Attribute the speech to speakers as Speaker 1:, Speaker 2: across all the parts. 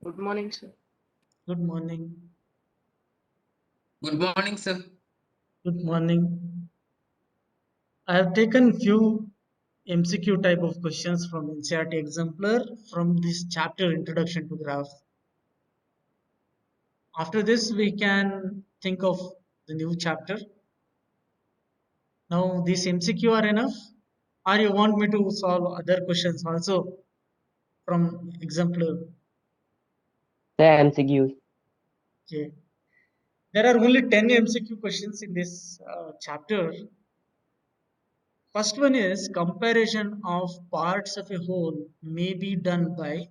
Speaker 1: Good morning, sir.
Speaker 2: Good morning.
Speaker 3: Good morning, sir.
Speaker 2: Good morning. I have taken few MCQ type of questions from NCERT exemplar from this chapter Introduction to Graph. After this, we can think of the new chapter. Now, these MCQ are enough, or you want me to solve other questions also from exemplar?
Speaker 4: The MCQs.
Speaker 2: Okay. There are only 10 MCQ questions in this chapter. First one is comparison of parts of a whole may be done by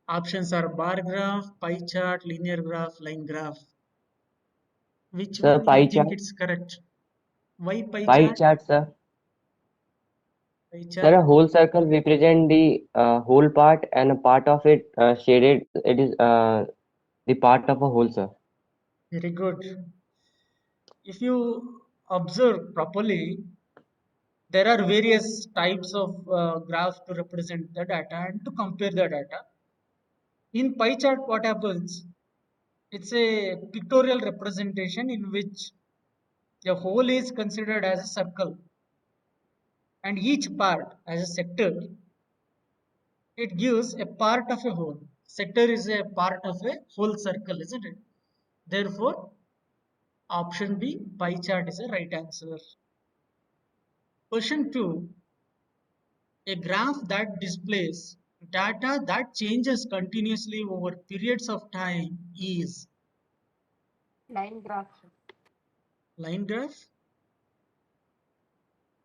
Speaker 2: options are bar graph, pie chart, linear graph, line graph. Which
Speaker 4: Sir,
Speaker 2: one you
Speaker 4: pie
Speaker 2: think
Speaker 4: chart.
Speaker 2: it's correct? Why pie
Speaker 4: Pie
Speaker 2: chart?
Speaker 4: chart, sir.
Speaker 2: Pie
Speaker 4: Sir,
Speaker 2: chart.
Speaker 4: a whole circle represent the whole part, and a part of it shaded. It is the part of a whole, sir.
Speaker 2: Very good. If you observe properly, there are various types of graphs to represent the data and to compare the data. In pie chart, what happens? It's a pictorial representation in which the whole is considered as a circle and each part as a sector. It gives a part of a whole. Sector is a part of a whole circle, isn't it? Therefore, option B, pie chart is a right answer. Question 2, a graph that displays data that changes continuously over periods of time is
Speaker 1: Line graph, sir.
Speaker 2: line graph.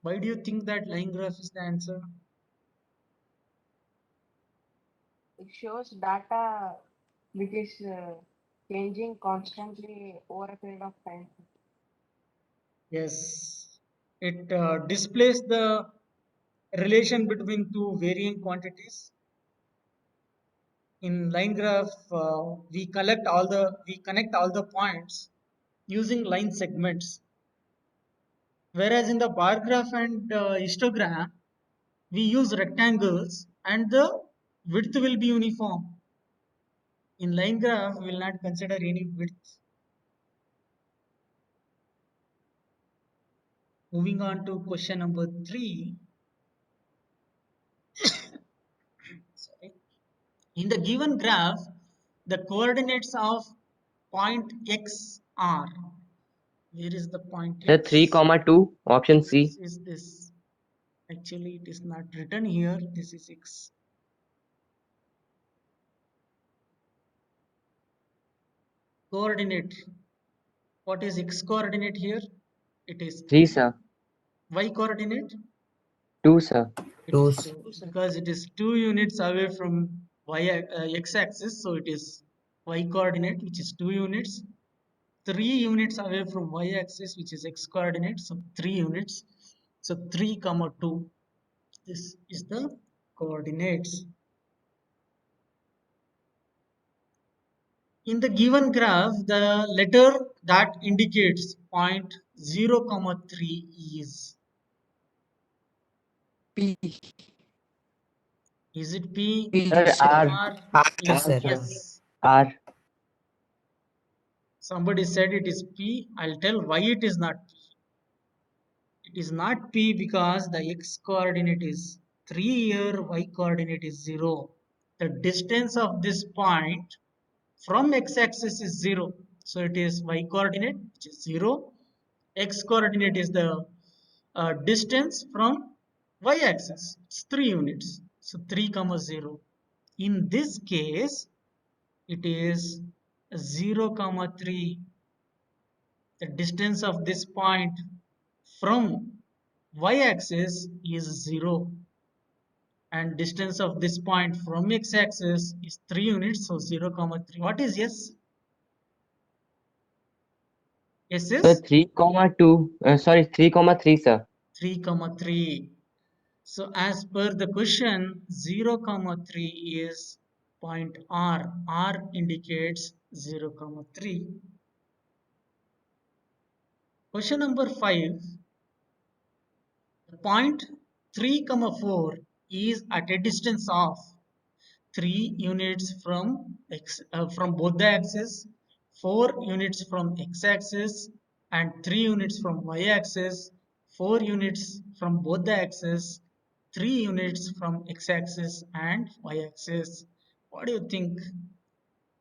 Speaker 2: Why do you think that line graph is the answer?
Speaker 1: It shows data which is changing constantly over a period of time.
Speaker 2: Yes, it displays the relation between two varying quantities. In line graph, we connect all the points using line segments. Whereas in the bar graph and histogram, we use rectangles and the width will be uniform. In line graph, we will not consider any width. Moving on to question number 3. Sorry. In the given graph, the coordinates of point X are. Where is the point
Speaker 4: Sir, 3,
Speaker 2: X?
Speaker 4: 2, option
Speaker 2: X
Speaker 4: C.
Speaker 2: is this. Actually, it is not written here. This is X. Coordinate. What is X coordinate here? It is
Speaker 4: 3,
Speaker 2: 3.
Speaker 4: sir.
Speaker 2: Y coordinate?
Speaker 4: 2, sir.
Speaker 2: It is 2 because it is 2 units away from x axis, so it is y coordinate, which is 2 units. 3 units away from y axis, which is x coordinate, so 3 units. So 3 comma 2. This is the coordinates. In the given graph, the letter that indicates point 0 comma 3 is.
Speaker 5: P.
Speaker 2: Is it P?
Speaker 5: P,
Speaker 4: Sir,
Speaker 5: sir.
Speaker 2: R?
Speaker 5: R,
Speaker 2: Yes.
Speaker 5: sir.
Speaker 2: Yes.
Speaker 4: R.
Speaker 2: Somebody said it is P. I'll tell why it is not P. It is not P because the x coordinate is 3 here, y coordinate is 0. The distance of this point from x axis is 0. So it is y coordinate, which is 0. X coordinate is the distance from y axis. It's 3 units. So 3 comma 0. In this case, it is 0 comma 3. The distance of this point from y-axis is 0 and distance of this point from x-axis is 3 units, so 0 comma 3. What is yes? Yes
Speaker 4: Sir,
Speaker 2: is
Speaker 4: 3, 2. Sorry, 3, 3, sir.
Speaker 2: 3 comma 3. So as per the question, 0 comma 3 is point R. R indicates 0 comma 3. Question number 5. The point 3 comma 4 is at a distance of 3 units from from both the axes, 4 units from x-axis, and 3 units from y-axis, 4 units from both the axes, 3 units from x-axis and y-axis. What do you think?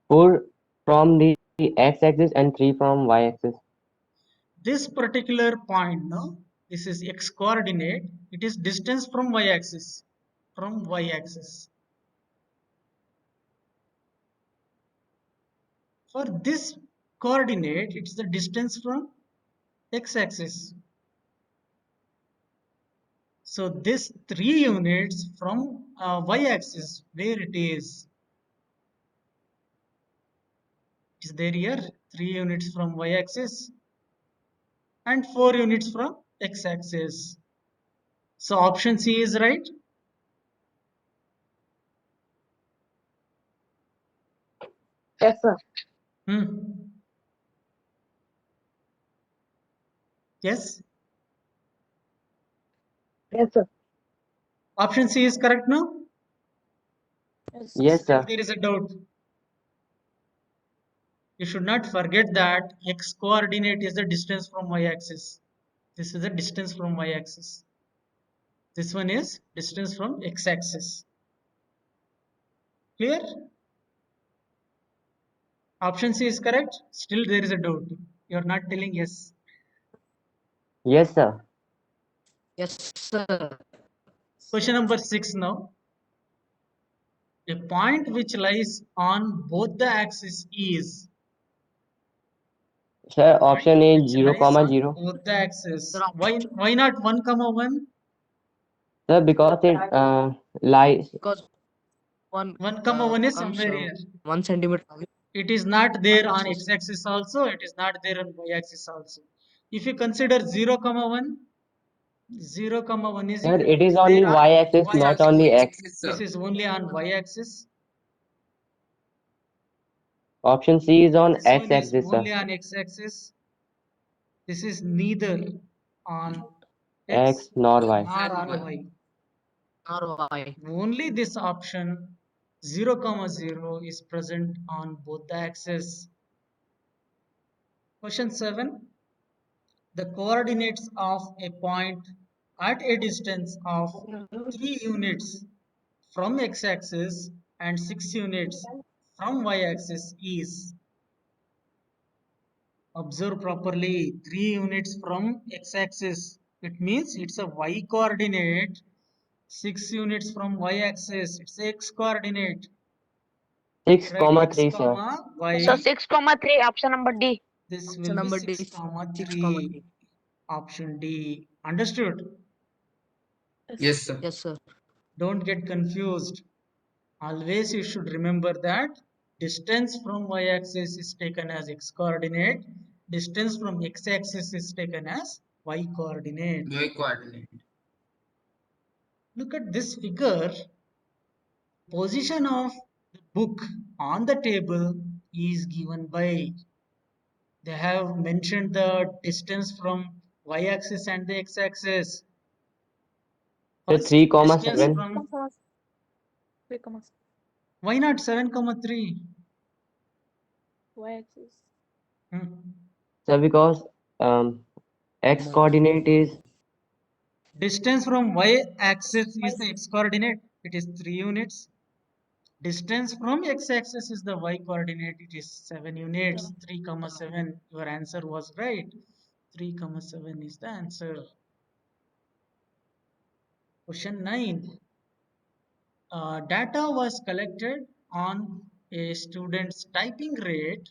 Speaker 4: 4 from the x-axis and 3 from y-axis.
Speaker 2: This particular point, no, this is x coordinate. It is distance from y-axis. From y-axis. For this coordinate, it's the distance from x-axis. So this 3 units from y-axis, where it is? Is there here 3 units from y-axis and 4 units from x-axis. So option C is right.
Speaker 1: Yes, sir.
Speaker 2: Yes.
Speaker 1: Yes, sir.
Speaker 2: Option C is correct now.
Speaker 4: Yes,
Speaker 2: Still
Speaker 4: sir.
Speaker 2: there is a doubt. You should not forget that x coordinate is the distance from y-axis. This is the distance from y-axis. This one is distance from x-axis. Clear? Option C is correct. Still there is a doubt. You are not telling yes.
Speaker 4: Yes, sir.
Speaker 5: Yes, sir.
Speaker 2: Question number 6 now. A point which lies on both the axes is.
Speaker 4: Sir, option A
Speaker 2: Which
Speaker 4: 0,
Speaker 2: lies on
Speaker 4: 0.
Speaker 2: both the axes.
Speaker 5: Sir,
Speaker 2: Why not 1, 1?
Speaker 4: Sir, because it lies.
Speaker 5: because 1
Speaker 2: 1, 1 is
Speaker 5: comes
Speaker 2: somewhere here.
Speaker 5: 1 centimeter away.
Speaker 2: It is not there on
Speaker 5: Yes.
Speaker 2: x-axis also. It is not there on y-axis also. If you consider 0, 1, 0, 1 is
Speaker 4: Sir,
Speaker 2: here.
Speaker 4: it is
Speaker 2: There
Speaker 4: on the
Speaker 2: on
Speaker 4: y-axis,
Speaker 3: It's
Speaker 4: not
Speaker 3: on
Speaker 4: on
Speaker 3: the
Speaker 4: the x.
Speaker 3: y-axis, sir.
Speaker 2: This is only on y-axis.
Speaker 4: Option C is on
Speaker 2: This one is
Speaker 4: x-axis, sir.
Speaker 2: only on x-axis. This is neither on
Speaker 4: X
Speaker 2: x
Speaker 4: nor
Speaker 2: nor
Speaker 4: y.
Speaker 2: on y.
Speaker 5: Or y.
Speaker 2: Only this option 0, 0 is present on both the axes. Question 7. The coordinates of a point at a distance of 3 units from x-axis and 6 units from y-axis is. Observe properly. 3 units from x-axis. It means it's a y coordinate. 6 units from y-axis. It's x coordinate.
Speaker 4: 6,
Speaker 2: Right, x
Speaker 4: 3, sir.
Speaker 2: comma y.
Speaker 1: So 6,3, option number D.
Speaker 2: This
Speaker 5: Option
Speaker 2: will be
Speaker 5: number
Speaker 2: 6,
Speaker 5: D, 6,
Speaker 2: 3. Option D. Understood?
Speaker 3: Yes, sir.
Speaker 5: Yes, sir.
Speaker 2: Don't get confused. Always you should remember that distance from y-axis is taken as x coordinate. Distance from x-axis is taken as y coordinate.
Speaker 3: Y coordinate.
Speaker 2: Look at this figure. Position of the book on the table is given by. They have mentioned the distance from y-axis and the x-axis.
Speaker 4: The
Speaker 2: First
Speaker 4: 3,
Speaker 2: distance
Speaker 4: 7.
Speaker 2: from. Why not 7, 3?
Speaker 6: Y-axis.
Speaker 4: Sir, because x coordinate is.
Speaker 2: Distance from y-axis is the x coordinate. It is 3 units. Distance from x-axis is the y coordinate. It is 7 units. 3, 7. Your answer was right. 3, 7 is the answer. Question 9. Data was collected on a student's typing rate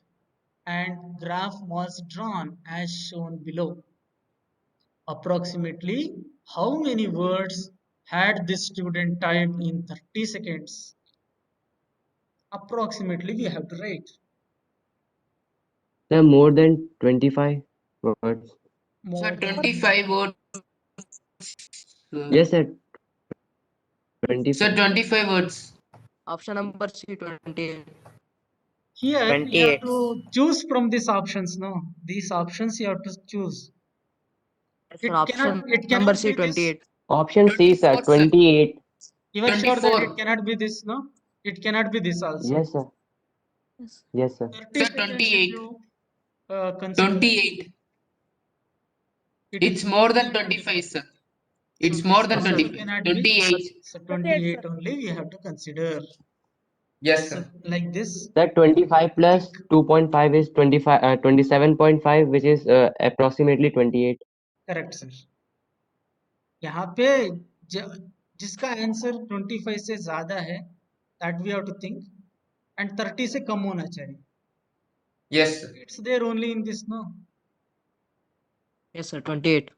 Speaker 2: and graph was drawn as shown below. Approximately how many words had this student typed in 30 seconds? Approximately we have to write.
Speaker 4: Sir, more than 25 words.
Speaker 3: Sir,
Speaker 2: More than
Speaker 3: 25 words.
Speaker 4: Yes, sir. 25.
Speaker 3: Sir, 25 words.
Speaker 5: Option number C, 28.
Speaker 2: Here you have
Speaker 6: 28.
Speaker 2: to choose from these options. No, these options you have to choose.
Speaker 5: Sir, option
Speaker 2: It
Speaker 5: number
Speaker 2: cannot
Speaker 5: C,
Speaker 2: be this.
Speaker 5: 28.
Speaker 4: Option C, sir.
Speaker 3: 24, sir.
Speaker 4: 28.
Speaker 2: You are sure that
Speaker 3: 24.
Speaker 2: it cannot be this, no? It cannot be this also.
Speaker 4: Yes, sir.
Speaker 5: Yes.
Speaker 4: Yes, sir.
Speaker 2: 30
Speaker 3: Sir,
Speaker 2: seconds
Speaker 3: 28.
Speaker 2: if you consider.
Speaker 3: 28.
Speaker 2: It is
Speaker 3: It's more than 25, sir. It's
Speaker 2: So
Speaker 3: more
Speaker 2: this
Speaker 3: than
Speaker 2: also
Speaker 3: 25.
Speaker 2: cannot be.
Speaker 3: 28.
Speaker 2: So 28 only we have to consider.
Speaker 3: Yes,
Speaker 2: So
Speaker 3: sir.
Speaker 2: like this.
Speaker 4: Sir, 25 plus 2.5 is 25, 27.5, which is approximately 28.
Speaker 2: Correct sir. यहाँ पे जिसका answer 25 से ज्यादा है that we have to think and 30 से कम होना चाहिए.
Speaker 3: Yes, sir.
Speaker 2: It's there only in this, no?
Speaker 5: Yes, sir. 28.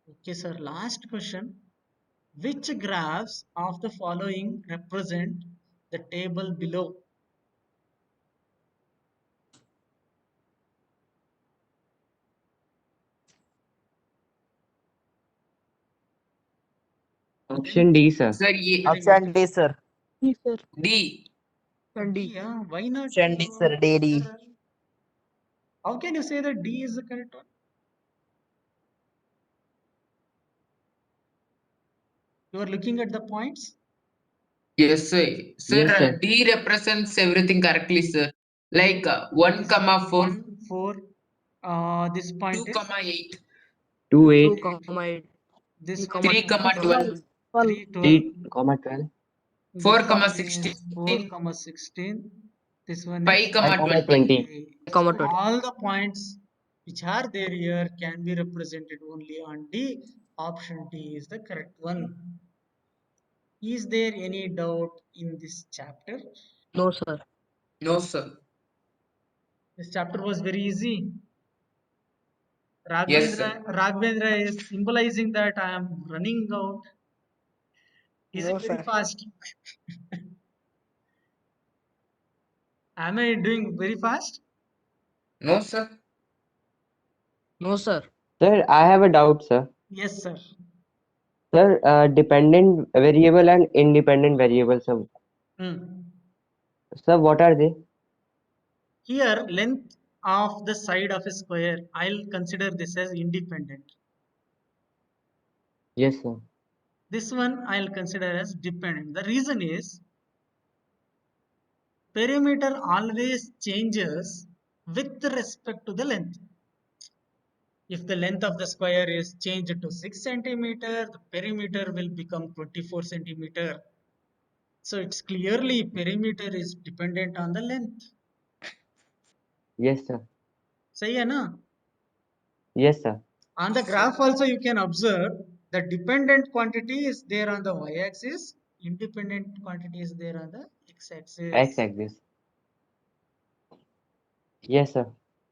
Speaker 2: Okay, sir. Last question. Which graphs of the following represent the table below?
Speaker 4: Option D, sir.
Speaker 3: Sir,
Speaker 6: Option D, sir.
Speaker 5: Yes, sir.
Speaker 3: D.
Speaker 5: D.
Speaker 2: Yeah, why not?
Speaker 6: Option D, sir. D.
Speaker 2: Sir, how can you say that D is the correct one? You are looking at the points.
Speaker 3: Yes, sir. Sir,
Speaker 4: Yes, sir.
Speaker 3: D represents everything correctly, sir. Like
Speaker 2: That
Speaker 3: 1,
Speaker 2: is
Speaker 3: comma 4,
Speaker 2: 1, 4. This point
Speaker 3: 2,
Speaker 2: is
Speaker 3: comma 8,
Speaker 4: 2,
Speaker 5: 2,
Speaker 4: 8,
Speaker 5: comma 8.
Speaker 2: this
Speaker 5: 3,
Speaker 2: one
Speaker 3: 3,
Speaker 2: is
Speaker 3: comma 12,
Speaker 2: 3, 12.
Speaker 4: 3, 12,
Speaker 3: Four,
Speaker 2: This
Speaker 3: comma
Speaker 2: one
Speaker 3: 16,
Speaker 2: is 4, 16. This one
Speaker 3: 5,
Speaker 2: is
Speaker 4: 5,
Speaker 3: comma 20.
Speaker 4: 20.
Speaker 2: 5.
Speaker 5: Comma
Speaker 2: So
Speaker 5: 20.
Speaker 2: all the points which are there here can be represented only on D. Option D is the correct one. Is there any doubt in this chapter?
Speaker 5: No, sir.
Speaker 3: No, sir.
Speaker 2: This chapter was very easy.
Speaker 3: Yes, sir.
Speaker 2: Raghavendra is symbolizing that I am running out. Is
Speaker 6: No,
Speaker 2: it very
Speaker 6: sir.
Speaker 2: fast? Am I doing very fast?
Speaker 3: No, sir.
Speaker 5: No, sir.
Speaker 4: Sir, I have a doubt, sir.
Speaker 2: Yes, sir.
Speaker 4: Sir, dependent variable and independent variable, sir.
Speaker 2: Hmm.
Speaker 4: Sir, what are they?
Speaker 2: Here, length of the side of a square, I'll consider this as independent.
Speaker 4: Yes, sir.
Speaker 2: This one I'll consider as dependent. The reason is perimeter always changes with respect to the length. If the length of the square is changed to 6 centimeter, the perimeter will become 24 centimeter. So it's clearly perimeter is dependent on the length.
Speaker 4: Yes, sir.
Speaker 2: सही है ना?
Speaker 4: Yes, sir.
Speaker 2: On the graph also you can observe the dependent quantity is there on the y-axis, independent quantity is there on the x-axis.
Speaker 4: X-axis. Yes, sir.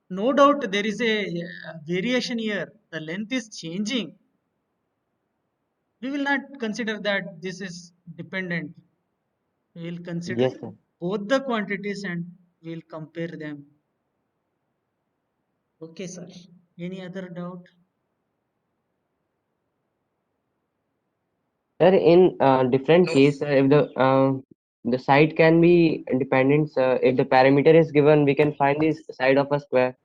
Speaker 2: No doubt there is a variation here. The length is changing. We will not consider that this is dependent. We will consider
Speaker 4: Yes, sir.
Speaker 2: both the quantities and we will compare them. Okay, sir. Any other doubt?
Speaker 4: Sir, in different
Speaker 3: No.
Speaker 4: case, if the side can be independent, sir, if the parameter is given, we can find the side of a square.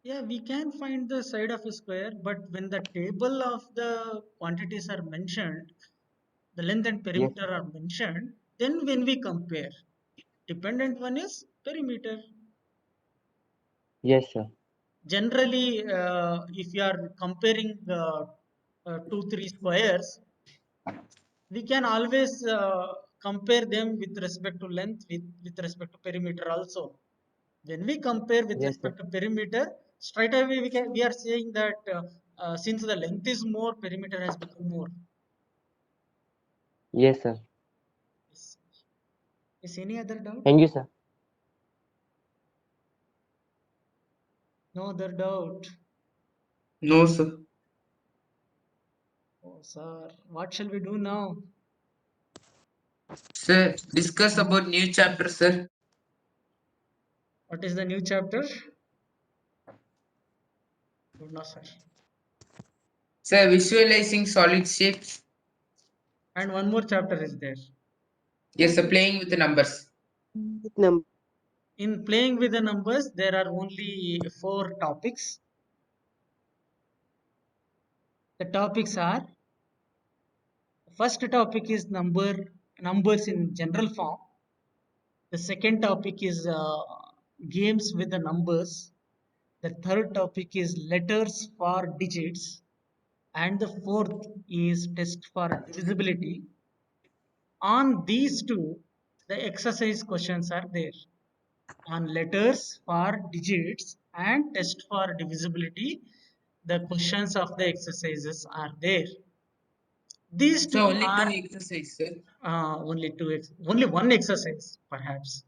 Speaker 2: Yeah, we can find the side of a square, but when the table of the quantities are mentioned, the length and
Speaker 4: Yes,
Speaker 2: perimeter are mentioned, then when we compare, dependent one is perimeter.
Speaker 4: yes, sir.
Speaker 2: Generally, if you are comparing 2, 3 squares, we can always compare them with respect to length, with respect to perimeter also. When we compare with
Speaker 4: Yes, sir.
Speaker 2: respect to perimeter, straight away we are saying that since the length is more, perimeter has become more.
Speaker 4: Yes, sir.
Speaker 2: Is, is any other doubt?
Speaker 4: Thank you, sir.
Speaker 2: No other doubt.
Speaker 3: No, sir.
Speaker 2: Oh, sir, what shall we do now?
Speaker 3: Sir, discuss about new chapter, sir.
Speaker 2: What is the new chapter? Good now, sir.
Speaker 3: Sir, visualizing solid shapes.
Speaker 2: And one more chapter is there.
Speaker 3: Yes, sir. Playing with the numbers.
Speaker 2: In playing with the numbers, there are only 4 topics. The topics are, first topic is number numbers in general form. The second topic is games with the numbers. The third topic is letters for digits. And the fourth is test for divisibility. On these two, the exercise questions are there. On letters for digits and test for divisibility, the questions of the exercises are there. These two
Speaker 3: So only
Speaker 2: are
Speaker 3: two exercises, sir.
Speaker 2: only one exercise, perhaps.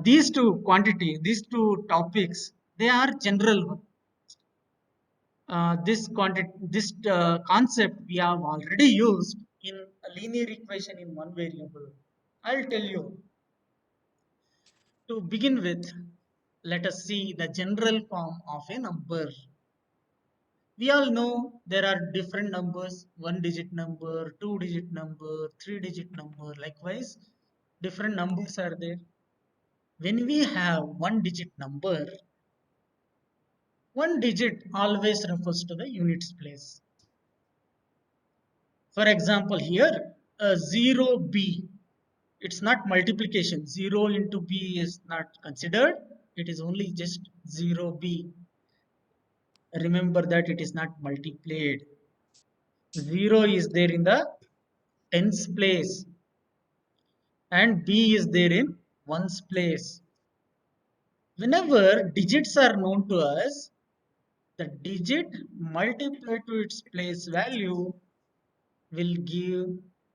Speaker 2: These two these two topics, they are general. This concept we have already used in a linear equation in one variable. I'll tell you. To begin with, let us see the general form of a number. We all know there are different numbers, one digit number, two digit number, three digit number. Likewise, different numbers are there. When we have one digit number, one digit always refers to the units place. For example, here 0b, it's not multiplication. 0 into b is not considered. It is only just 0b. Remember that it is not multiplied. 0 is there in the tens place and b is there in ones place. Whenever digits are known to us, the digit multiplied to its place value will give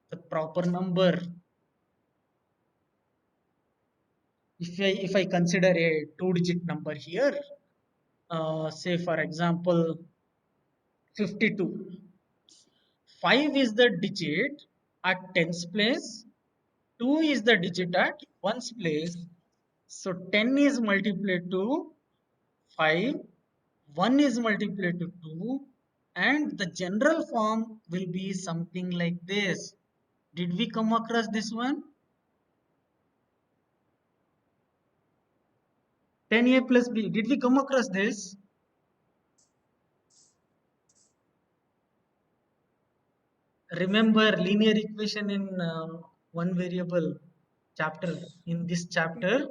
Speaker 2: the proper number. If I consider a two-digit number here, say for example 52. 5 is the digit at tens place, 2 is the digit at ones place. So 10 is multiplied to 5, 1 is multiplied to 2, and the general form will be something like this. Did we come across this one? 10a plus b. Did we come across this? Remember linear equation in one variable chapter. In this chapter,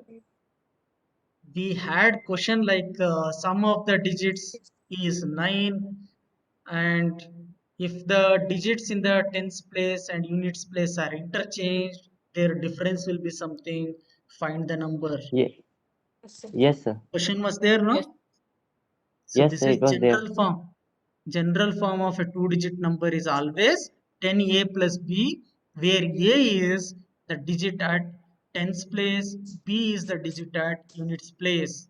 Speaker 2: we had question like sum of the digits is 9, and if the digits in the tens place and units place are interchanged, their difference will be something. Find the number.
Speaker 4: Yes, sir.
Speaker 2: Question was there, no?
Speaker 5: Yes.
Speaker 2: So
Speaker 4: Yes,
Speaker 2: this
Speaker 4: sir.
Speaker 2: is
Speaker 4: It was there.
Speaker 2: general form. General form of a two-digit number is always 10a plus b, where a is the digit at tens place, b is the digit at units place.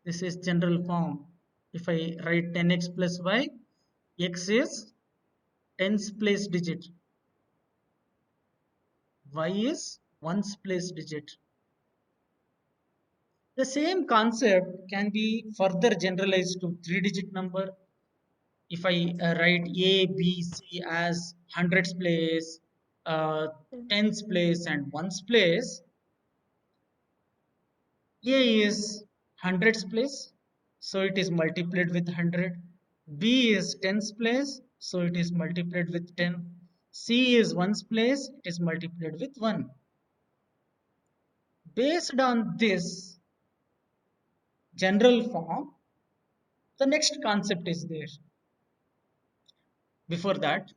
Speaker 2: This is general form. If I write 10x plus y, x is tens place digit, y is ones place digit. The same concept can be further generalized to three-digit number. If I write A, B, C as hundreds place, tens place, and ones place, A is hundreds place, so it is multiplied with 100. B is tens place, so it is multiplied with 10. C is ones place, it is multiplied with 1. Based on this general form, the next concept is there. Before that,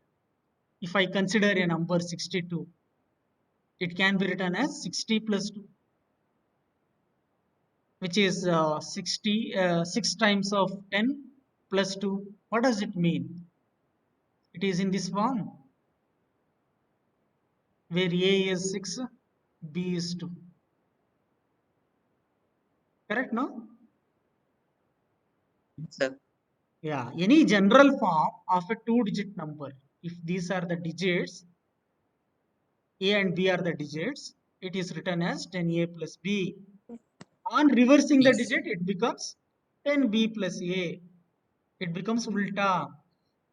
Speaker 2: if I consider a number 62, it can be written as 60 plus 2, which is 6 times of 10 plus 2. What does it mean? It is in this form, where A is 6, B is 2. Correct, no?
Speaker 3: Sir.
Speaker 2: Yeah, any general form of a two-digit number, if these are the digits, A and B are the digits, it is written as 10A plus B. On reversing the
Speaker 3: Yes.
Speaker 2: digit, it becomes 10B plus A. It becomes ulta.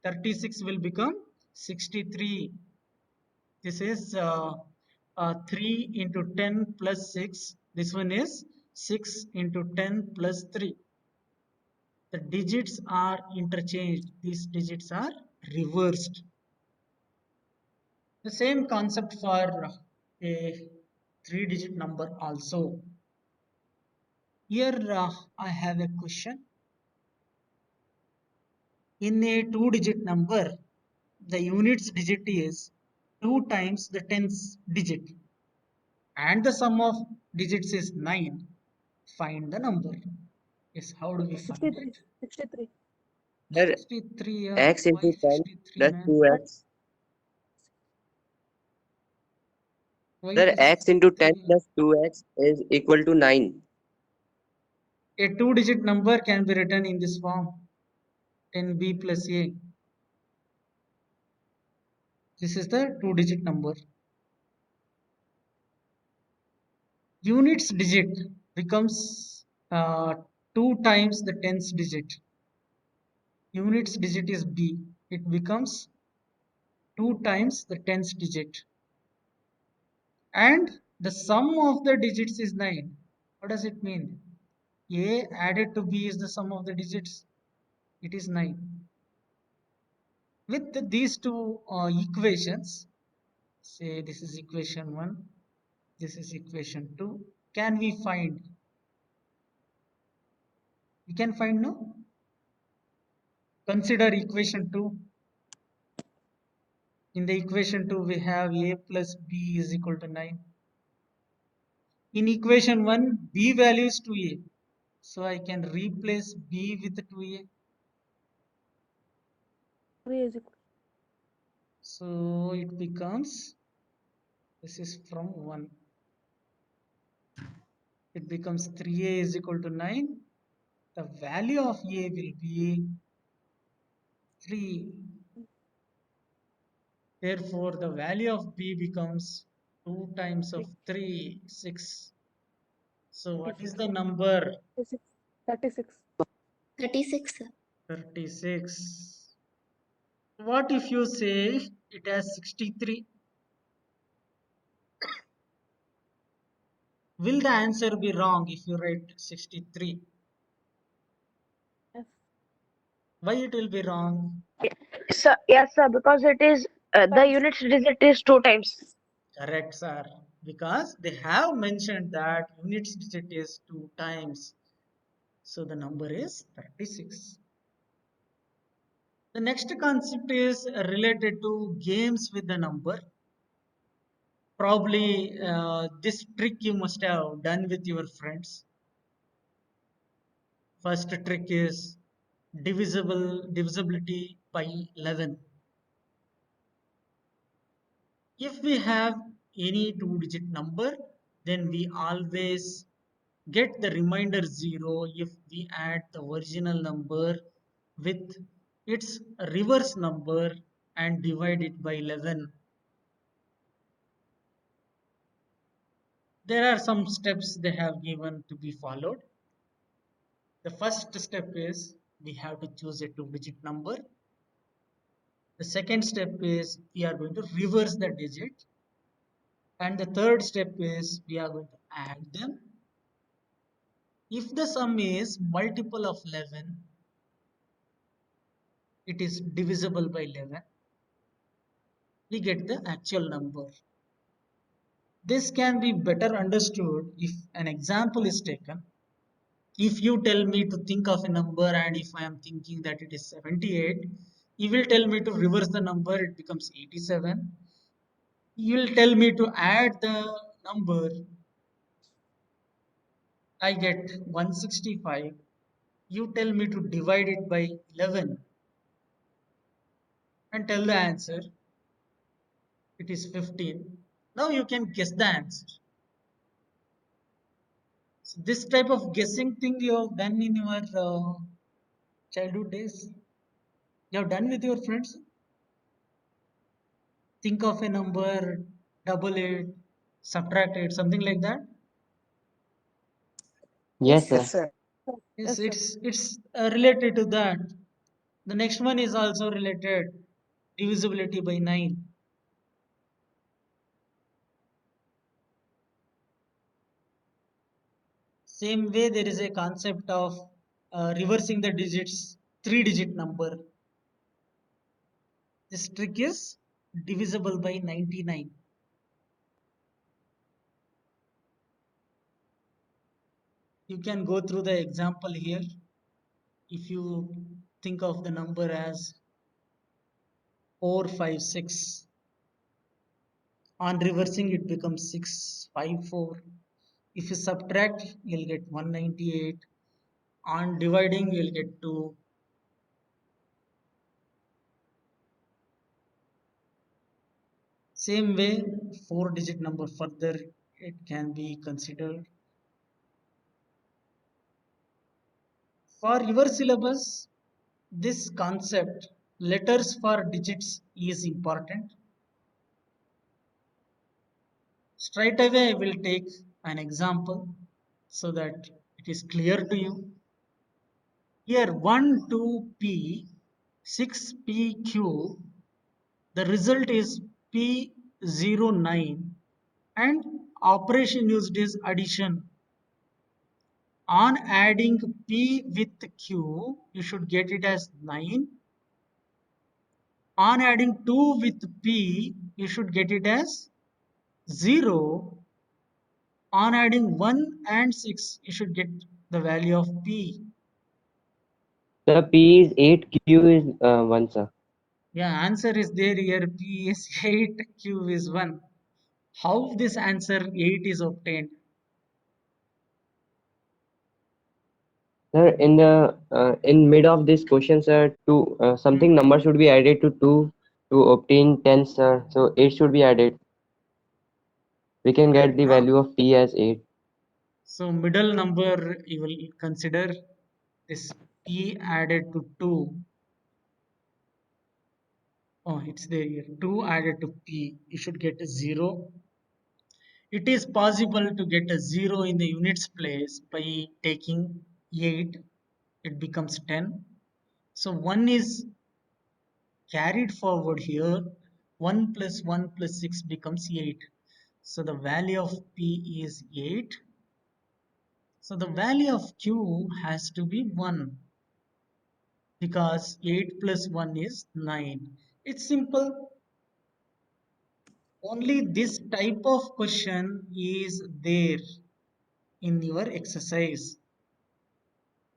Speaker 2: 36 will become 63. This is 3 into 10 plus 6. This one is 6 into 10 plus 3. The digits are interchanged. These digits are reversed. The same concept for a 3-digit number also. Here I have a question. In a 2-digit number, the units digit is 2 times the tens digit and the sum of digits is 9. Find the number. Yes, how do we find
Speaker 5: 63.
Speaker 2: it?
Speaker 5: 63.
Speaker 4: Sir,
Speaker 2: 63.
Speaker 4: x
Speaker 2: Why
Speaker 4: into 10
Speaker 2: 63,
Speaker 4: plus
Speaker 2: man?
Speaker 4: 2x.
Speaker 2: Why
Speaker 4: Sir,
Speaker 2: it is
Speaker 4: x into 10
Speaker 2: 63?
Speaker 4: plus 2x is equal to 9.
Speaker 2: A 2-digit number can be written in this form: 10b plus a. This is the 2-digit number. Units digit becomes 2 times the tens digit. Units digit is b. It becomes 2 times the tens digit. And the sum of the digits is 9. What does it mean? A added to b is the sum of the digits. It is 9. With these two equations, say this is equation 1, this is equation 2, can we find? We can find, no? Consider equation 2. In the equation 2, we have a plus b is equal to 9. In equation 1, b value is 2a. So I can replace b with 2a.
Speaker 5: 3 is equal.
Speaker 2: So it becomes, this is from 1. It becomes 3a is equal to 9. The value of a will be 3. Therefore, the value of b becomes 2 times of 3, 6. So what is the number?
Speaker 5: 36. 36.
Speaker 7: 36.
Speaker 2: 36. What if you say it has 63? Will the answer be wrong if you write 63?
Speaker 5: Yes.
Speaker 2: Why it will be wrong?
Speaker 8: Sir, yes, sir, because it is the unit digit is 2 times.
Speaker 2: Correct, sir. Because they have mentioned that units digit is 2 times. So the number is 36. The next concept is related to games with the number. Probably this trick you must have done with your friends. First trick is divisibility by 11. If we have any 2-digit number, then we always get the remainder 0 if we add the original number with its reverse number and divide it by 11. There are some steps they have given to be followed. The first step is we have to choose a 2-digit number. The second step is we are going to reverse the digit. And the third step is we are going to add them. If the sum is multiple of 11, it is divisible by 11. We get the actual number. This can be better understood if an example is taken. If you tell me to think of a number and if I am thinking that it is 78, you will tell me to reverse the number, it becomes 87. You will tell me to add the number, I get 165. You tell me to divide it by 11 and tell the answer, it is 15. Now you can guess the answer. So this type of guessing thing you have done in your childhood days. You have done with your friends. Think of a number, double it, subtract it, something like that.
Speaker 4: Yes,
Speaker 6: Yes,
Speaker 4: sir.
Speaker 6: sir.
Speaker 2: Yes,
Speaker 5: Yes, sir.
Speaker 2: it's related to that. The next one is also related, divisibility by 9. Same way, there is a concept of reversing the digits, 3-digit number. This trick is divisible by 99. You can go through the example here. If you think of the number as 456, on reversing it becomes 654. If you subtract, you'll get 198. On dividing, you'll get 2. Same way, 4-digit number further, it can be considered. For your syllabus, this concept, letters for digits, is important. Straight away, I will take an example so that it is clear to you. Here 12P, 6PQ, the result is P09 and operation used is addition. On adding P with Q, you should get it as 9. On adding 2 with P, you should get it as 0. On adding 1 and 6, you should get the value of P.
Speaker 4: The P is 8, Q is 1, sir.
Speaker 2: Yeah, answer is there here. P is 8, Q is 1. How this answer 8 is obtained?
Speaker 4: Sir, in mid of this question, sir, something number should be added to 2 to obtain 10, sir. So 8 should be added. We can get the value of P as 8.
Speaker 2: So middle number you will consider this P added to 2. Oh, it's there here. 2 added to P. You should get a 0. It is possible to get a 0 in the units place by taking 8. It becomes 10. So 1 is carried forward here. 1 plus 1 plus 6 becomes 8. So the value of P is 8. So the value of Q has to be 1 because 8 plus 1 is 9. It's simple. Only this type of question is there in your exercise.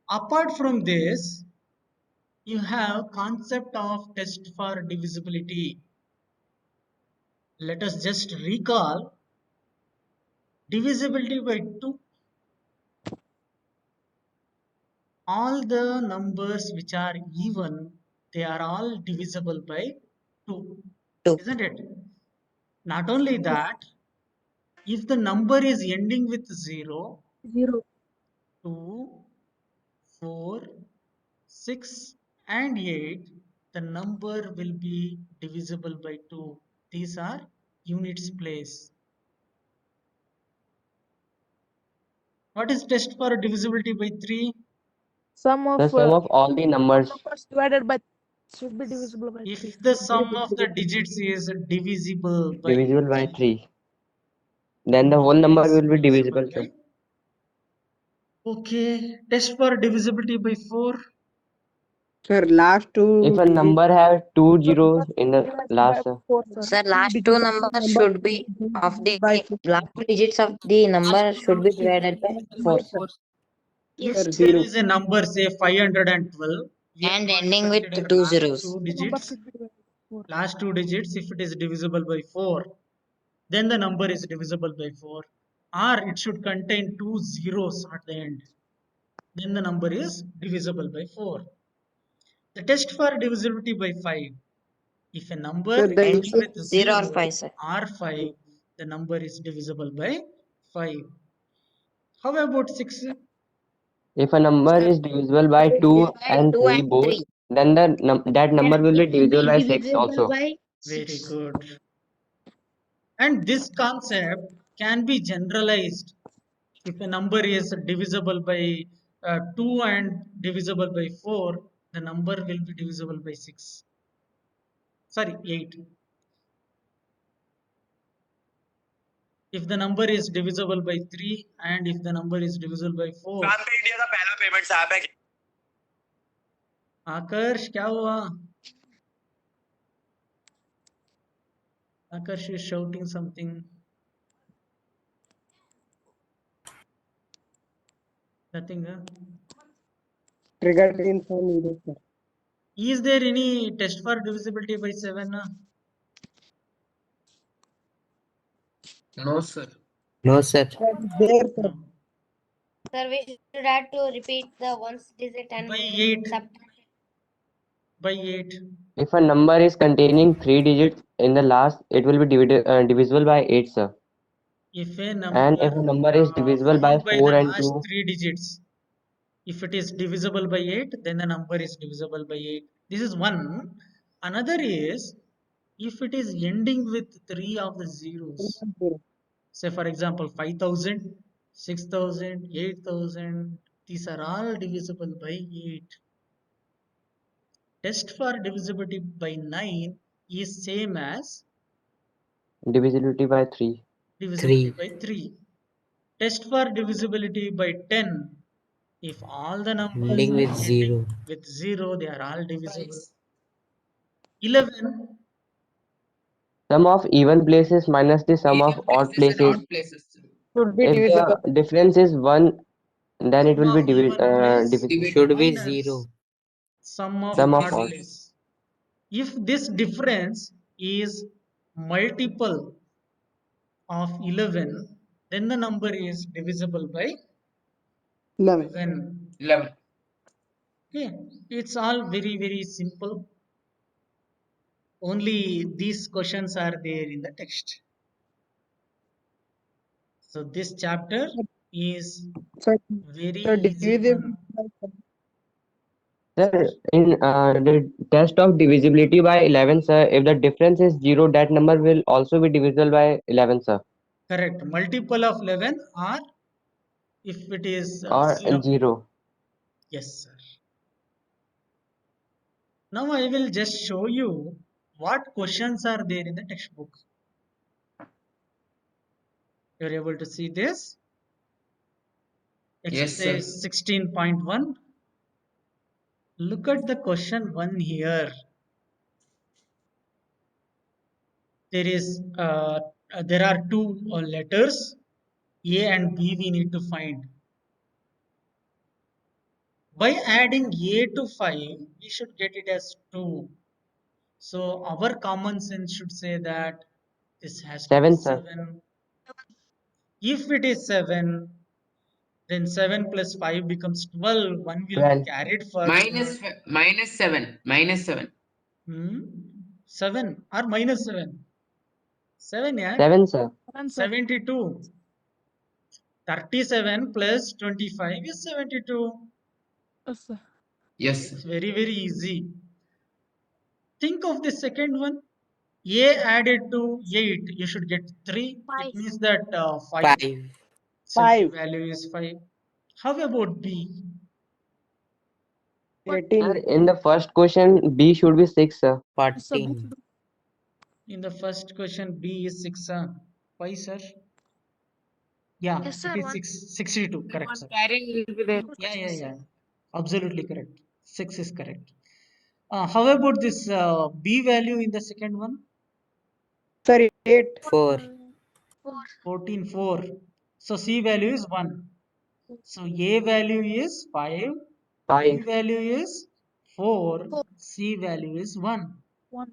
Speaker 2: Apart from this, you have concept of test for divisibility. Let us just recall divisibility by 2. All the numbers which are even, they are all divisible by 2, isn't it? Not only that, if the number is ending with 0,
Speaker 5: 0.
Speaker 2: 2, 4, 6 and 8, the number will be divisible by 2. These are units place. What is test for divisibility by 3?
Speaker 5: Sum
Speaker 4: The
Speaker 5: of
Speaker 4: sum of all the numbers
Speaker 5: numbers divided by should be divisible by 3.
Speaker 2: If the sum of the digits is divisible by
Speaker 4: divisible by
Speaker 2: 3,
Speaker 4: 3, then the whole number
Speaker 2: is
Speaker 4: will be divisible,
Speaker 2: by.
Speaker 4: sir.
Speaker 2: Okay, test for divisibility by 4.
Speaker 7: Sir, last two
Speaker 4: If a
Speaker 7: digits
Speaker 4: number has 2
Speaker 5: So
Speaker 4: zeros
Speaker 5: numbers
Speaker 4: in the
Speaker 5: divisible by
Speaker 4: last, sir.
Speaker 5: 4, sir.
Speaker 9: Sir,
Speaker 5: Two
Speaker 9: last two
Speaker 5: digits of the
Speaker 9: numbers
Speaker 5: number
Speaker 9: should be of the
Speaker 5: by 4.
Speaker 9: last two digits of the number should be divided by 4, sir.
Speaker 2: If
Speaker 7: Sir,
Speaker 2: there
Speaker 7: zero.
Speaker 2: is a number, say 512, we are
Speaker 9: And
Speaker 2: not
Speaker 9: ending with
Speaker 2: considering
Speaker 9: 2
Speaker 2: last
Speaker 9: zeros.
Speaker 2: 2
Speaker 5: Two numbers
Speaker 2: digits.
Speaker 5: should be divided by 4.
Speaker 2: Last 2 digits, if it is divisible by 4, then the number is divisible by 4. Or it should contain 2 zeros at the end. Then the number is divisible by 4. The test for divisibility by 5. If a number
Speaker 7: Sir, the
Speaker 2: ending
Speaker 9: Ending
Speaker 2: with
Speaker 9: with 0 or
Speaker 2: 0
Speaker 9: 5, sir.
Speaker 2: or 5, the number is divisible by 5. How about 6?
Speaker 4: If a number
Speaker 9: Sir,
Speaker 4: is divisible by 2
Speaker 9: by
Speaker 4: and
Speaker 9: 2
Speaker 4: 3
Speaker 9: and
Speaker 4: both,
Speaker 9: 3.
Speaker 4: then that number will be divisible by 6 also.
Speaker 9: by
Speaker 2: Very
Speaker 9: 6.
Speaker 2: good. And this concept can be generalized. If a number is divisible by 2 and divisible by 4, the number will be divisible by 6. Sorry, 8. If the number is divisible by 3 and if the number is divisible by 4. आकर्ष क्या हुआ? Akash is shouting something. Nothing. Huh?
Speaker 7: Triggered info needed, sir.
Speaker 2: Is there any test for divisibility by 7?
Speaker 3: No, sir.
Speaker 6: No, sir.
Speaker 7: That is there, sir.
Speaker 2: No.
Speaker 9: Sir, we should have to repeat the ones digit and
Speaker 2: By 8.
Speaker 9: subtract.
Speaker 2: By 8.
Speaker 4: If a number is containing 3 digits in the last, it will be divisible by 8, sir.
Speaker 2: If a
Speaker 4: And if a number is divisible by
Speaker 2: followed by
Speaker 4: 4
Speaker 2: the
Speaker 4: and
Speaker 2: last
Speaker 4: 2,
Speaker 2: 3 digits, if it is divisible by 8, then the number is divisible by 8. This is one. Another is if it is ending with 3 of the zeros.
Speaker 7: Zero.
Speaker 2: Say for example 5,000, 6,000, 8,000. These are all divisible by 8. Test for divisibility by 9 is same as
Speaker 4: divisibility by 3.
Speaker 2: divisibility
Speaker 6: 3.
Speaker 2: by 3. Test for divisibility by 10. If all the numbers
Speaker 6: Ending
Speaker 2: are
Speaker 6: with
Speaker 2: ending
Speaker 6: 0.
Speaker 2: with 0, they are all divisible. 11.
Speaker 4: Sum of even places minus the sum of
Speaker 3: Even
Speaker 4: odd
Speaker 3: places and
Speaker 4: places.
Speaker 3: odd places.
Speaker 7: Should be
Speaker 4: If
Speaker 7: divisible.
Speaker 4: the difference is 1, then it
Speaker 2: Sum
Speaker 4: will be
Speaker 2: of even place
Speaker 4: divisible.
Speaker 6: Should be
Speaker 2: minus
Speaker 6: 0.
Speaker 2: sum of
Speaker 4: Sum of
Speaker 2: odd
Speaker 4: odd.
Speaker 2: place. If this difference is multiple of 11, then the number is divisible by
Speaker 7: 11.
Speaker 2: 11.
Speaker 3: 11.
Speaker 2: Okay, it's all very simple. Only these questions are there in the text. So this chapter is
Speaker 7: Sir,
Speaker 2: very
Speaker 7: sir,
Speaker 2: easy
Speaker 7: divisible
Speaker 2: one.
Speaker 7: by 7.
Speaker 4: Sir, in the test of divisibility by 11, sir, if the difference is 0, that number will also be divisible by 11, sir.
Speaker 2: Correct. Multiple of 11 or if it is
Speaker 4: Or
Speaker 2: 0.
Speaker 4: 0.
Speaker 2: Yes, sir. Now I will just show you what questions are there in the textbook. You're able to see this.
Speaker 3: Yes, sir.
Speaker 2: Exercise 16.1. Look at the question 1 here. There are two letters A and B we need to find. By adding A to 5, we should get it as 2. So our common sense should say that this has to be
Speaker 4: 7, sir.
Speaker 2: 7. If it is 7, then 7 plus 5 becomes 12. 1 will be
Speaker 4: 12.
Speaker 2: carried forward.
Speaker 3: Minus 7. Minus 7.
Speaker 2: 7 or minus 7? 7, yeah?
Speaker 4: 7, sir.
Speaker 5: 7, sir.
Speaker 2: 72. 37 plus 25 is 72.
Speaker 5: Yes, sir.
Speaker 3: Yes,
Speaker 2: It's
Speaker 3: sir.
Speaker 2: very easy. Think of the second one. A added to 8, you should get 3. It means that 5.
Speaker 6: 5.
Speaker 2: So B
Speaker 7: 5.
Speaker 2: value is 5. How about B?
Speaker 7: 18.
Speaker 4: Sir, in the first question, B should be 6, sir.
Speaker 5: Yes, sir.
Speaker 6: 14.
Speaker 2: In the first question, B is 6. Why, sir? Yeah,
Speaker 8: Yes,
Speaker 2: it
Speaker 8: sir.
Speaker 2: is 62. Correct, sir.
Speaker 1: Carrying will be there.
Speaker 2: Yeah. Absolutely correct. 6 is correct. How about this B value in the second one?
Speaker 7: Sir, 8.
Speaker 6: 4.
Speaker 2: 14, 4. So C value is 1. So A value is 5. B
Speaker 4: 5.
Speaker 2: value is 4. C value is 1.
Speaker 5: 1.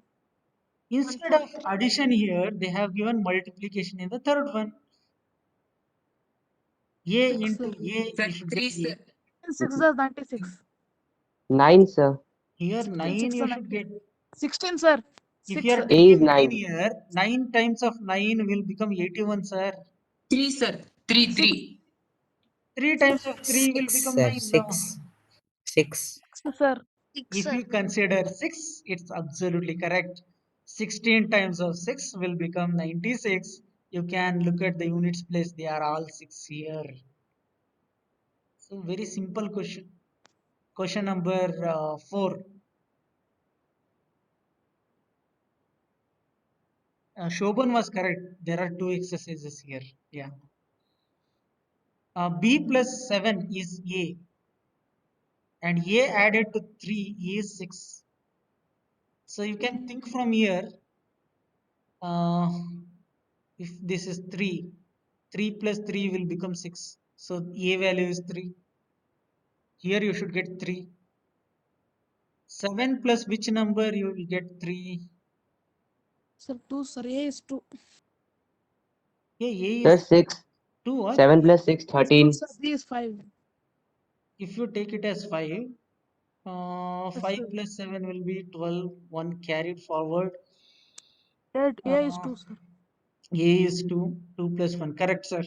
Speaker 2: Instead of addition here, they have given multiplication in the third one. A
Speaker 5: 6,
Speaker 2: into
Speaker 5: sir.
Speaker 2: A,
Speaker 3: Sir,
Speaker 2: you should
Speaker 3: 3,
Speaker 2: get
Speaker 3: sir.
Speaker 2: A.
Speaker 5: 6 is 96.
Speaker 4: 9, sir.
Speaker 2: Here
Speaker 5: 16,
Speaker 2: 9
Speaker 5: 6,
Speaker 2: you
Speaker 5: sir.
Speaker 2: should get.
Speaker 5: 16, sir.
Speaker 2: If
Speaker 5: 6.
Speaker 2: you are
Speaker 4: A is
Speaker 2: taking 9
Speaker 4: 9.
Speaker 2: here, 9 times of 9 will become 81, sir.
Speaker 3: 3, sir. 3,
Speaker 5: 6,
Speaker 3: 3.
Speaker 2: 3 times of 3 will
Speaker 6: 6,
Speaker 2: become
Speaker 6: sir.
Speaker 2: 9 now.
Speaker 6: 6. 6.
Speaker 5: sir.
Speaker 2: If you consider 6, it's absolutely correct. 16 times of 6 will become 96. You can look at the units place, they are all 6 here. So very simple question. Question number 4. Shobhan was correct. There are two exercises here. Yeah. B plus 7 is A. And A added to 3 is 6. So you can think from here. If this is 3, 3 plus 3 will become 6. So A value is 3. Here you should get 3. 7 plus which number you will get 3?
Speaker 5: Sir, 2, sir. A is 2.
Speaker 2: Yeah, A
Speaker 4: Sir,
Speaker 2: is
Speaker 4: 6.
Speaker 2: 2 or
Speaker 4: 7 plus 6,
Speaker 5: A is 2,
Speaker 4: 13.
Speaker 5: sir. B is 5.
Speaker 2: if you take it as 5,
Speaker 5: Yes,
Speaker 2: 5
Speaker 5: sir.
Speaker 2: plus 7 will be 12, 1 carried forward.
Speaker 5: 8. A is
Speaker 2: Uh,
Speaker 5: 2, sir.
Speaker 2: A is 2, 2 plus 1, correct sir.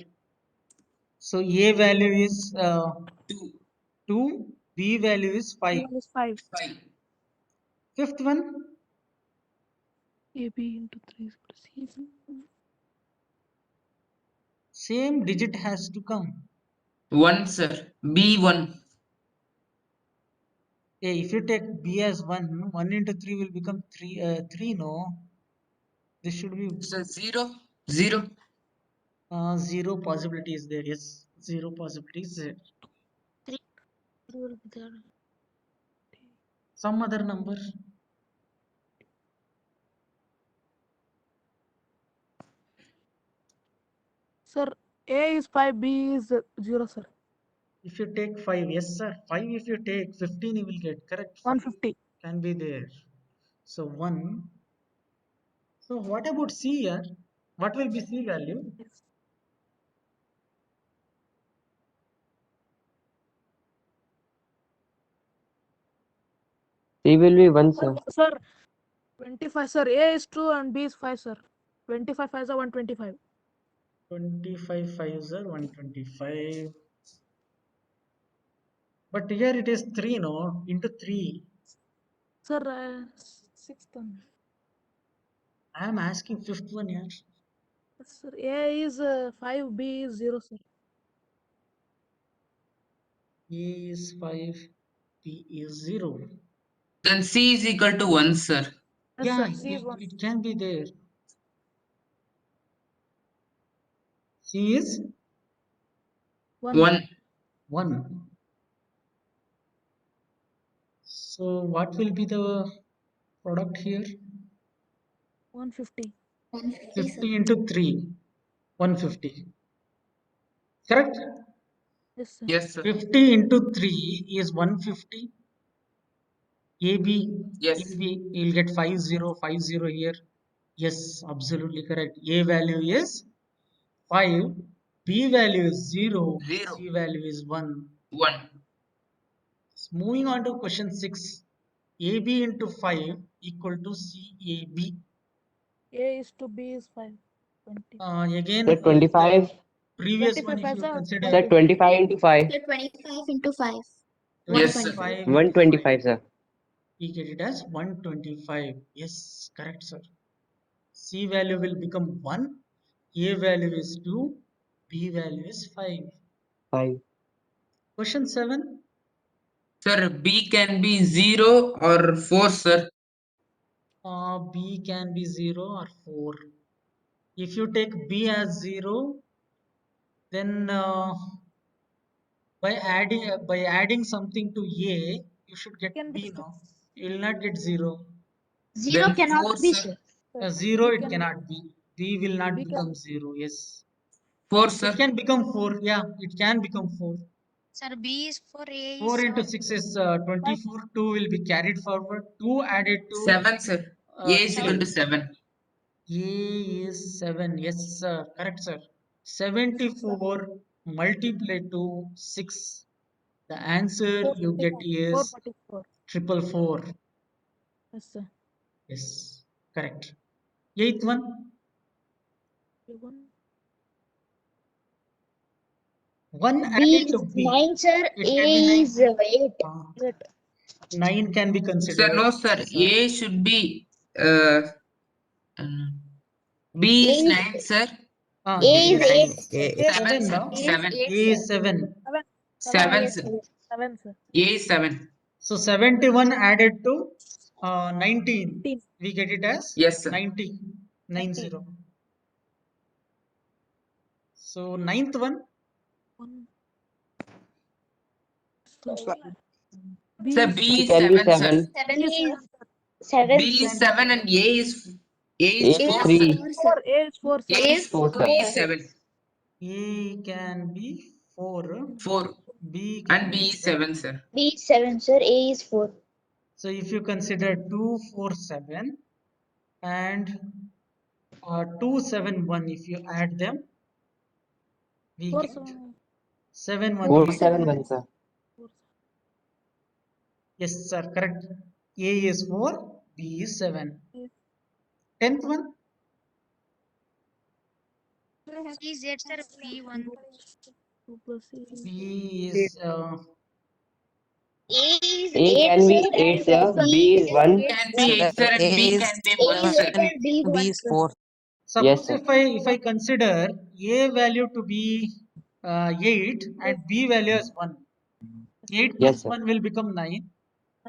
Speaker 2: So A value is 2, B value is 5.
Speaker 5: B is 5.
Speaker 3: 5.
Speaker 2: Fifth one,
Speaker 5: A B into 3 plus C.
Speaker 2: same digit has to come.
Speaker 3: 1, sir. B1.
Speaker 2: Yeah, if you take B as 1, 1 into 3 will become 3, 3 no. This should be
Speaker 3: Sir, 0. 0.
Speaker 2: 0 possibility is there, yes. 0 possibility is there.
Speaker 9: 3 will be there.
Speaker 2: Some other number.
Speaker 5: Sir, A is 5. B is 0, sir.
Speaker 2: If you take 5, yes sir. 5 if you take 15 you will get, correct. 5
Speaker 5: 150.
Speaker 2: can be there. So 1. So what about C here? What will be C value?
Speaker 5: Yes.
Speaker 4: C will be 1, sir.
Speaker 5: Sir, 25, sir. A is 2 and B is 5, sir. 25 5 is 125.
Speaker 2: 25 5s are 125. But here it is 3 no, into 3.
Speaker 5: Sir, 6th one.
Speaker 2: I am asking fifth one here.
Speaker 5: Yes, sir. A is 5. B is 0, sir.
Speaker 2: A is 5, B is 0.
Speaker 3: Then C is equal to 1, sir.
Speaker 5: Yes,
Speaker 2: Yeah,
Speaker 5: sir. C is 1.
Speaker 2: it can be there. C is
Speaker 5: 1.
Speaker 3: 1.
Speaker 2: 1. So what will be the product here?
Speaker 5: 150.
Speaker 2: 50 into 3, 150. Correct?
Speaker 5: Yes, sir.
Speaker 3: Yes, sir.
Speaker 2: 50 into 3 is 150. AB,
Speaker 3: Yes.
Speaker 2: AB, you'll get 5050 here. Yes, absolutely correct. A value is 5, B value is 0,
Speaker 3: 0.
Speaker 2: C value is 1.
Speaker 3: 1.
Speaker 2: Moving on to question 6. AB into 5 equal to CAB.
Speaker 5: A is 2. B is 5. 20.
Speaker 2: Again,
Speaker 4: Sir, 25.
Speaker 2: previous one
Speaker 5: 25
Speaker 2: if you
Speaker 5: 5 is
Speaker 2: consider
Speaker 4: Sir, 25 into 5.
Speaker 9: Sir, 25 into 5.
Speaker 3: Yes, sir.
Speaker 2: 25 into
Speaker 4: 125, sir.
Speaker 2: we get it as 125. Yes, correct, sir. C value will become 1, A value is 2, B value is 5.
Speaker 4: 5.
Speaker 2: Question 7.
Speaker 3: Sir, B can be 0 or 4, sir.
Speaker 2: B can be 0 or 4. If you take B as 0, then by adding something to A, you should get
Speaker 5: Can be
Speaker 2: B
Speaker 5: 6.
Speaker 2: now. You will not get 0.
Speaker 9: 0
Speaker 3: Then
Speaker 9: cannot
Speaker 3: 4,
Speaker 9: be,
Speaker 3: sir.
Speaker 9: sir.
Speaker 2: 0
Speaker 5: B
Speaker 2: it
Speaker 5: can
Speaker 2: cannot be. B will not
Speaker 5: B can
Speaker 2: become 0. Yes.
Speaker 3: 4, sir.
Speaker 2: It can become 4. Yeah, it can become 4.
Speaker 9: Sir, B is 4, A
Speaker 2: 4
Speaker 9: is
Speaker 2: into
Speaker 9: 7.
Speaker 2: 6 is 24. 2 will be carried forward. 2 added to
Speaker 3: 7, sir. A is equal
Speaker 2: 3.
Speaker 3: to 7.
Speaker 2: A is 7. Yes, sir. Correct, sir.
Speaker 5: 6, sir.
Speaker 2: 74 multiplied to 6. The answer you get
Speaker 5: 444.
Speaker 2: is 444.
Speaker 5: Yes, sir.
Speaker 2: Yes, correct. Eighth one. 1
Speaker 9: B
Speaker 2: added to
Speaker 9: is
Speaker 2: B.
Speaker 9: 9, sir.
Speaker 2: It can be
Speaker 9: A
Speaker 2: 9.
Speaker 9: is 8.
Speaker 2: 9 can be
Speaker 3: Sir,
Speaker 2: considered.
Speaker 3: no, sir.
Speaker 2: Sir.
Speaker 3: A should be. Uh, B is
Speaker 9: A is
Speaker 3: 9, sir.
Speaker 9: A is 8.
Speaker 3: 7,
Speaker 2: 7
Speaker 3: sir.
Speaker 2: now.
Speaker 3: 7.
Speaker 2: A is 7.
Speaker 3: 7, sir.
Speaker 5: 7, sir.
Speaker 3: A is 7.
Speaker 2: So 71 added to 19.
Speaker 5: 15.
Speaker 2: We get it as
Speaker 3: Yes, sir.
Speaker 2: 90. 90.
Speaker 5: 90.
Speaker 2: So ninth one.
Speaker 5: 1.
Speaker 3: Sir,
Speaker 5: B is
Speaker 3: B
Speaker 4: C
Speaker 3: is
Speaker 4: can be
Speaker 3: 7, sir.
Speaker 4: 7.
Speaker 9: 7 is
Speaker 3: B
Speaker 9: 7.
Speaker 3: is 7 and A is A
Speaker 4: A
Speaker 3: is
Speaker 4: is
Speaker 3: 4,
Speaker 4: 3.
Speaker 3: sir.
Speaker 5: 4. A is 4, sir.
Speaker 3: A is 4,
Speaker 4: sir.
Speaker 3: B is 7.
Speaker 2: A can be 4,
Speaker 3: 4
Speaker 2: B
Speaker 3: and
Speaker 2: can
Speaker 3: B
Speaker 2: be
Speaker 3: is
Speaker 2: 7.
Speaker 3: 7, sir.
Speaker 9: B is 7, sir. A is 4.
Speaker 2: So if you consider 2, 4, 7 and 2, 7, 1, if you add them, we
Speaker 5: 4,
Speaker 2: get
Speaker 5: 7.
Speaker 2: 7, 1,
Speaker 4: 4,
Speaker 2: 3,
Speaker 4: 7,
Speaker 2: 7.
Speaker 4: 1, sir.
Speaker 2: Yes, sir, correct. A is 4, B is 7. 10th one,
Speaker 9: C is 8, sir. B 1.
Speaker 5: 2 plus C is
Speaker 2: B
Speaker 7: 8.
Speaker 2: is
Speaker 9: A is
Speaker 4: A
Speaker 9: 8,
Speaker 4: can be
Speaker 9: sir.
Speaker 4: 8,
Speaker 9: And
Speaker 4: sir.
Speaker 9: B
Speaker 4: B
Speaker 9: is
Speaker 4: is 1.
Speaker 3: Can be
Speaker 5: sir.
Speaker 3: 8, sir, and
Speaker 6: A
Speaker 3: B
Speaker 6: is
Speaker 3: can be
Speaker 9: A
Speaker 3: 1,
Speaker 9: is
Speaker 3: sir.
Speaker 9: 8 and B is
Speaker 6: B
Speaker 9: 1,
Speaker 6: is
Speaker 9: sir.
Speaker 6: 4.
Speaker 4: Yes,
Speaker 2: suppose
Speaker 4: sir.
Speaker 2: if I consider A value to be 8 and B value as 1. 8
Speaker 4: Yes,
Speaker 2: plus
Speaker 4: sir.
Speaker 2: 1 will become 9.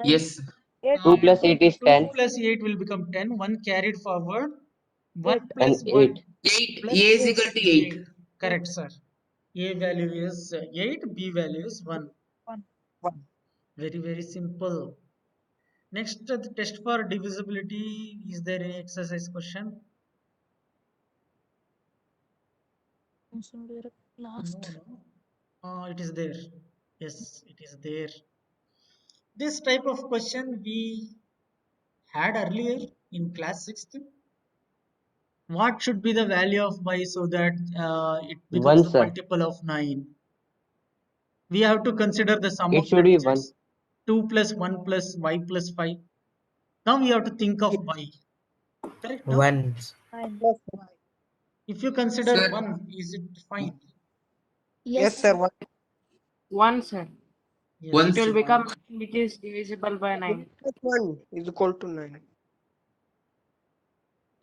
Speaker 3: Yes.
Speaker 5: 8
Speaker 4: 2 plus 8 is
Speaker 2: 2
Speaker 4: 10
Speaker 2: plus 8 will become 10. 1 carried forward. 1
Speaker 5: 8.
Speaker 2: plus
Speaker 4: and
Speaker 2: 1
Speaker 4: 8.
Speaker 3: 8.
Speaker 2: plus
Speaker 3: A is
Speaker 5: 8.
Speaker 3: equal to 8.
Speaker 2: 8. Correct, sir. A value is 8, B value is 1.
Speaker 5: 1.
Speaker 2: Very, very simple. Next, the test for divisibility. Is there any exercise question?
Speaker 5: Last.
Speaker 2: No. It is there. Yes, it is there. This type of question we had earlier in class 6th. What should be the value of y so that it becomes
Speaker 4: 1,
Speaker 2: the
Speaker 4: sir.
Speaker 2: multiple of 9? We have to consider the sum
Speaker 4: It
Speaker 2: of the
Speaker 4: should be 1.
Speaker 2: digits. 2 plus 1 plus y plus 5. Now we have to think of y. Correct? No?
Speaker 6: 1.
Speaker 5: 9.
Speaker 7: Plus
Speaker 2: If you consider
Speaker 3: Sir,
Speaker 2: 1, is it fine?
Speaker 7: yes, sir. 1.
Speaker 1: 1, sir.
Speaker 2: Yes,
Speaker 3: One,
Speaker 1: It will
Speaker 3: sir.
Speaker 1: become which is divisible by 9.
Speaker 7: Plus 1 is equal to 9.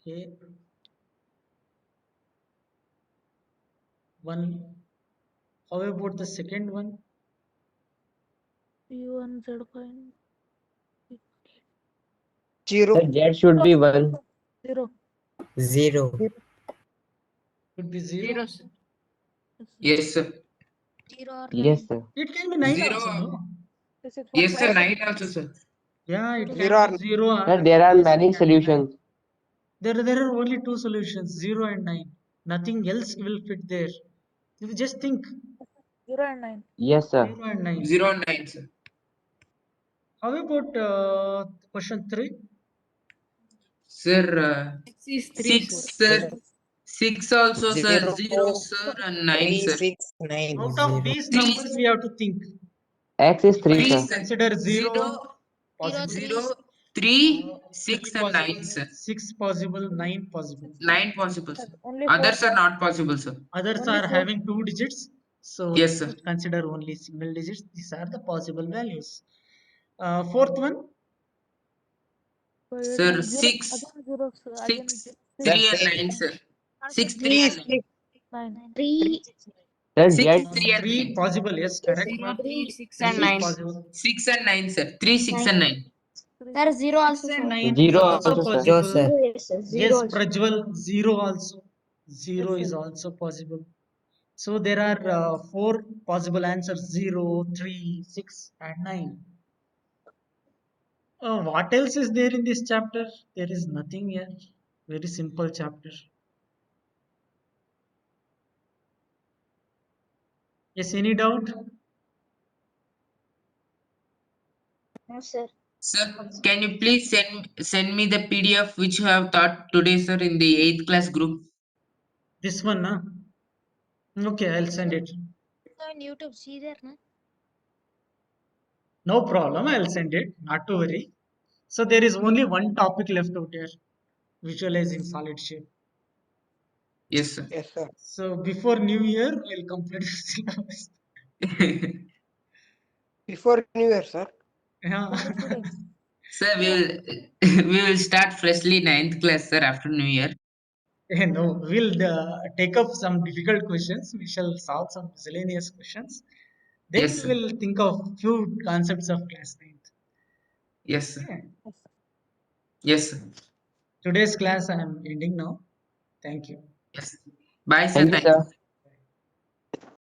Speaker 2: Okay. 1. How about the second one?
Speaker 5: P1 Z5.
Speaker 7: 0.
Speaker 4: Sir, Z should be 1.
Speaker 5: 0.
Speaker 6: 0.
Speaker 2: Could be 0.
Speaker 1: 0, sir.
Speaker 3: Yes, sir.
Speaker 9: 0 or 9.
Speaker 4: Yes, sir.
Speaker 2: It can be 9
Speaker 3: 0.
Speaker 2: also, no?
Speaker 5: This is
Speaker 3: Yes, sir.
Speaker 5: 1.
Speaker 3: 9 also, sir.
Speaker 2: Yeah, it
Speaker 5: 0.
Speaker 2: can
Speaker 7: 0 or
Speaker 2: be 0 or
Speaker 4: Sir, there are
Speaker 2: yes,
Speaker 4: many
Speaker 2: it can be 9.
Speaker 4: solutions.
Speaker 2: There are only two solutions, 0 and 9. Nothing else will fit there. You just think
Speaker 5: 0 and 9.
Speaker 4: Yes, sir.
Speaker 2: 0 and 9.
Speaker 3: 0 and 9, sir.
Speaker 2: How about question 3?
Speaker 3: Sir,
Speaker 1: 6 is 3, sir.
Speaker 3: 6, sir. 6 also, sir.
Speaker 6: 0,
Speaker 3: 0, sir, and 9,
Speaker 6: 3,
Speaker 3: sir.
Speaker 6: 6, 9,
Speaker 2: Out of
Speaker 6: 0.
Speaker 2: these
Speaker 3: 3,
Speaker 2: numbers, we have to think.
Speaker 4: X is
Speaker 2: If
Speaker 4: 3,
Speaker 2: I
Speaker 3: 3,
Speaker 4: sir.
Speaker 3: sir.
Speaker 2: consider 0
Speaker 3: 0,
Speaker 2: possible,
Speaker 3: 0, 3, 6,
Speaker 2: 3
Speaker 3: and
Speaker 2: possible,
Speaker 3: 9, sir.
Speaker 2: 6 possible, 9 possible.
Speaker 3: 9 possible, sir.
Speaker 5: Only 4.
Speaker 3: Others are not possible, sir.
Speaker 2: Others
Speaker 5: Only
Speaker 2: are
Speaker 5: 4.
Speaker 2: having 2 digits, so
Speaker 3: Yes, sir.
Speaker 2: consider only single digits. These are the possible values. Fourth one,
Speaker 3: Sir,
Speaker 5: 0.
Speaker 3: 6,
Speaker 5: Again 0. Again
Speaker 3: 6,
Speaker 5: 6.
Speaker 3: 3, and 9, sir. 6, 3,
Speaker 7: 3
Speaker 3: and
Speaker 7: is
Speaker 3: 9.
Speaker 7: 6.
Speaker 5: 9.
Speaker 9: 3,
Speaker 4: Sir,
Speaker 3: 6,
Speaker 4: Z
Speaker 3: 3, and
Speaker 2: 3
Speaker 3: 9.
Speaker 2: possible, yes, correct.
Speaker 1: 0, 3, 6, and
Speaker 2: 3 is
Speaker 3: 6,
Speaker 1: 9.
Speaker 2: possible.
Speaker 3: 6 and 9, sir. 3, 6,
Speaker 9: 9.
Speaker 3: and 9.
Speaker 9: Sir, 0
Speaker 2: 6
Speaker 9: also,
Speaker 2: and
Speaker 9: sir.
Speaker 2: 9 is
Speaker 4: 0
Speaker 2: also
Speaker 4: also, sir.
Speaker 6: 0,
Speaker 2: possible.
Speaker 6: sir.
Speaker 9: 0, yes, sir. 0
Speaker 2: Yes,
Speaker 9: also.
Speaker 2: Prajwal, 0 also. 0
Speaker 5: Yes,
Speaker 2: is
Speaker 5: sir.
Speaker 2: also possible. So there are 4 possible answers, 0, 3, 6 and 9. What else is there in this chapter? There is nothing here. Very simple chapter. Yes, any doubt?
Speaker 9: No, sir.
Speaker 3: Sir, can you please send me the PDF which you have taught today, sir, in the 8th class group?
Speaker 2: This one, huh? Okay, I'll send it.
Speaker 9: On YouTube, see there, no?
Speaker 2: No problem, I'll send it. Not to worry. So there is only one topic left out here. Visualize in solid shape.
Speaker 3: Yes, sir.
Speaker 7: Yes, sir.
Speaker 2: So before New Year, I'll complete the syllabus.
Speaker 7: Before New Year, sir.
Speaker 2: Yeah.
Speaker 3: Sir, we will start freshly 9th class, sir, after New Year.
Speaker 2: No, we'll take up some difficult questions. We shall solve some miscellaneous questions. Then
Speaker 3: Yes,
Speaker 2: we
Speaker 3: sir.
Speaker 2: will think of few concepts of class 9th.
Speaker 3: Yes, sir.
Speaker 2: Okay.
Speaker 3: Yes, sir.
Speaker 2: Today's class I am ending now. Thank you.
Speaker 3: Yes. Bye, sir.
Speaker 4: Thank you,
Speaker 3: Thank you.
Speaker 4: sir.